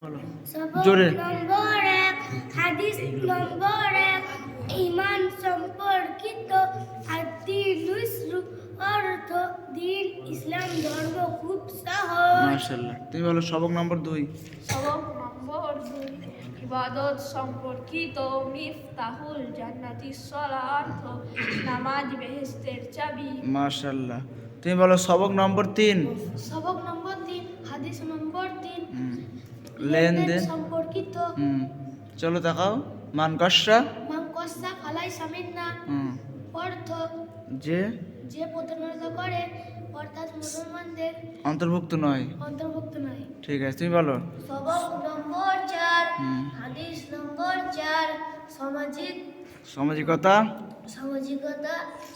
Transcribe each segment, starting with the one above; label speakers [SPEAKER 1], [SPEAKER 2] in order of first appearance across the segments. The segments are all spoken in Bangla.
[SPEAKER 1] বলো
[SPEAKER 2] সবক
[SPEAKER 1] জোরে।
[SPEAKER 2] নম্বর 1, হাদিস নম্বর 1, ঈমান সম্পর্কিত আদ-দীন ইসলাম অর্থ দিন ইসলাম ধর্ম খুব সহজ।
[SPEAKER 1] মাশাআল্লাহ। তুমি বলো সবক নম্বর 2।
[SPEAKER 3] সবক নম্বর 2, ইবাদত সম্পর্কিত মিফতাহুল জান্নাতি সলাহ অর্থ নামাজ বেহেশতের চাবি।
[SPEAKER 1] মাশাআল্লাহ। তুমি বলো সবক নম্বর 3।
[SPEAKER 2] সবক নম্বর 3, হাদিস নম্বর 3,
[SPEAKER 1] লেনদেন
[SPEAKER 2] সম্পর্কিত
[SPEAKER 1] চলো তাকাও। মান কসরা
[SPEAKER 2] মান কসা ফালাই সামিন্না অর্থ
[SPEAKER 1] যে
[SPEAKER 2] যে প্রতারণা করে অর্থাৎ মুসলমানদের
[SPEAKER 1] অন্তর্ভুক্ত নয়।
[SPEAKER 2] অন্তর্ভুক্ত নয়।
[SPEAKER 1] ঠিক আছে, তুমি বলো
[SPEAKER 2] সবক নম্বর 4, হাদিস নম্বর 4,
[SPEAKER 1] সামাজিকতা
[SPEAKER 2] সামাজিকতা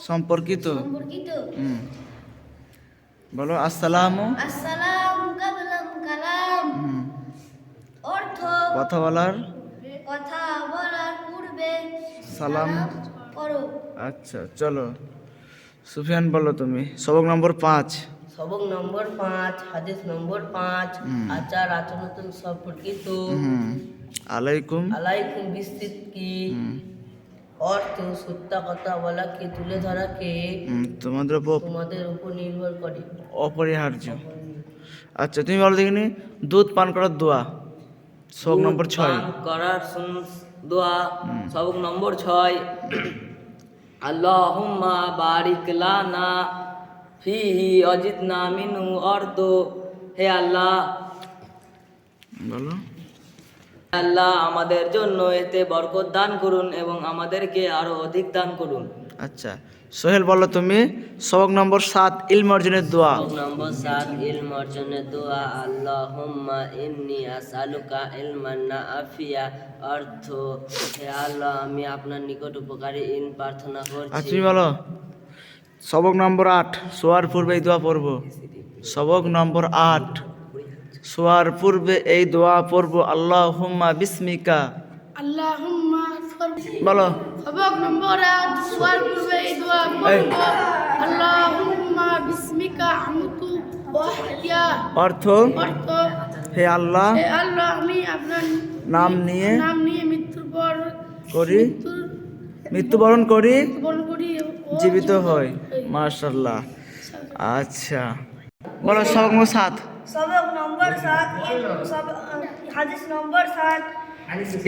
[SPEAKER 1] সম্পর্কিত।
[SPEAKER 2] সম্পর্কিত
[SPEAKER 1] বলো আসসালামু
[SPEAKER 2] আসসালাম কাবলাম কালাম অর্থ
[SPEAKER 1] কথা বলার
[SPEAKER 2] কথা বলার পূর্বে
[SPEAKER 1] সালাম
[SPEAKER 2] করো।
[SPEAKER 1] আচ্ছা চলো সুফিয়ান বলো তুমি সবক নম্বর 5।
[SPEAKER 4] সবক নম্বর 5, হাদিস নম্বর 5, আচার আচরণ সম্পর্কিত।
[SPEAKER 1] আলাইকুম
[SPEAKER 4] আলাইকুম বিস্তৃত কি অর্থ সত্য কথা বলাকে তুলে ধরাকে
[SPEAKER 1] তোমাদের উপর
[SPEAKER 4] তোমাদের উপর নির্ভর করে।
[SPEAKER 1] অপরিহার্য। আচ্ছা তুমি বলো দেখিনি দুধ পান করার দোয়া সবক নম্বর 6।
[SPEAKER 4] পান করার দোয়া সবক নম্বর 6, আল্লাহুম্মা বারিক লানা ফিহি ওয়াজিদনা মিনহু অর্থ হে আল্লাহ,
[SPEAKER 1] বলো
[SPEAKER 4] আল্লাহ আমাদের জন্য এতে বরকত দান করুন এবং আমাদেরকে আরো অধিক দান করুন।
[SPEAKER 1] আচ্ছা সোহেল বলো তুমি সবক নম্বর 7 ইলম অর্জনের দোয়া।
[SPEAKER 4] সবক নম্বর 7, ইলম অর্জনের দোয়া আল্লাহুম্মা ইন্নী আসআলুকা ইলমান নাফিয়া অর্থ হে আল্লাহ আমি আপনার নিকট উপকারী ইলম প্রার্থনা
[SPEAKER 1] আর
[SPEAKER 4] করছি।
[SPEAKER 1] তুমি বলো সবক নম্বর 8 শোয়ার পূর্বে এই দোয়া পড়বো। সবক নম্বর 8 শোয়ার পূর্বে এই দোয়া পড়বো আল্লাহুম্মা বিসমিকা।
[SPEAKER 2] আল্লাহুম্মা
[SPEAKER 1] বলো
[SPEAKER 2] সবক নম্বর 8 সোয়ার পূর্বে এই দোয়া
[SPEAKER 1] এই।
[SPEAKER 2] পড়ব আল্লাহুম্মা বিসমিকা আমতু ওয়া আহইয়া
[SPEAKER 1] অর্থ
[SPEAKER 2] অর্থ
[SPEAKER 1] হে আল্লাহ
[SPEAKER 2] হে আল্লাহ আমি আপনার
[SPEAKER 1] নাম নিয়ে
[SPEAKER 2] মৃত্যুর পর
[SPEAKER 1] মৃত্যুবরণ করি
[SPEAKER 2] বরণ করি ও
[SPEAKER 1] জীবিত হয়। মাশাআল্লাহ। আচ্ছা বলো সবক নম্বর 7
[SPEAKER 2] সবক নম্বর 7, হাদিস নম্বর 7,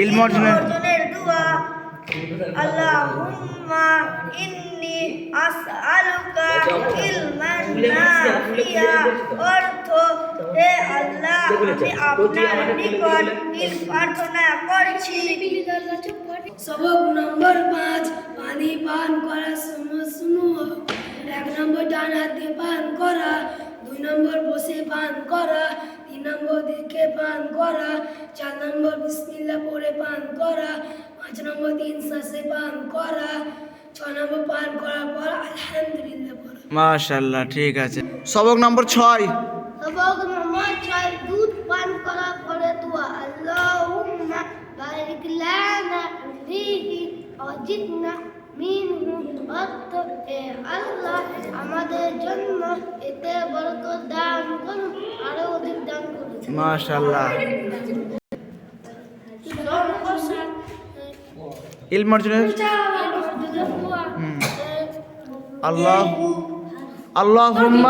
[SPEAKER 1] ইলম অর্জনের
[SPEAKER 2] অর্জনের দোয়া আল্লাহুম্মা ইন্নী আসআলুকা ইলমান নাফিয়া অর্থ হে আল্লাহ আমি আপনার নিকট ইলম প্রার্থনা করছি। সবক নম্বর 5 পানি পান করা শুনো 1 নম্বর ডান হাতে পান করা, 2 নম্বর বসে পান করা, 3 নম্বর দিকে পান করা, 4 নম্বর বিসমিল্লাহ পড়ে পান করা, 5 নম্বর 3 শ্বাসে পান করা, 6 নম্বর পান করার পর আলহামদুলিল্লাহ পড়া।
[SPEAKER 1] মাশাআল্লাহ ঠিক আছে। সবক নম্বর 6
[SPEAKER 2] সবক নম্বর 6 দুধ পান করার পরে দোয়া আল্লাহুম্মা বারিক লানা ফিহি ওয়াজিদনা মিনহু অর্থ হে আল্লাহ আমাদের জন্য এতে বরকত দান করুন আরো অধিক দান করুন।
[SPEAKER 1] মাশাআল্লাহ। ইলম অর্জনের আল্লাহুম্মা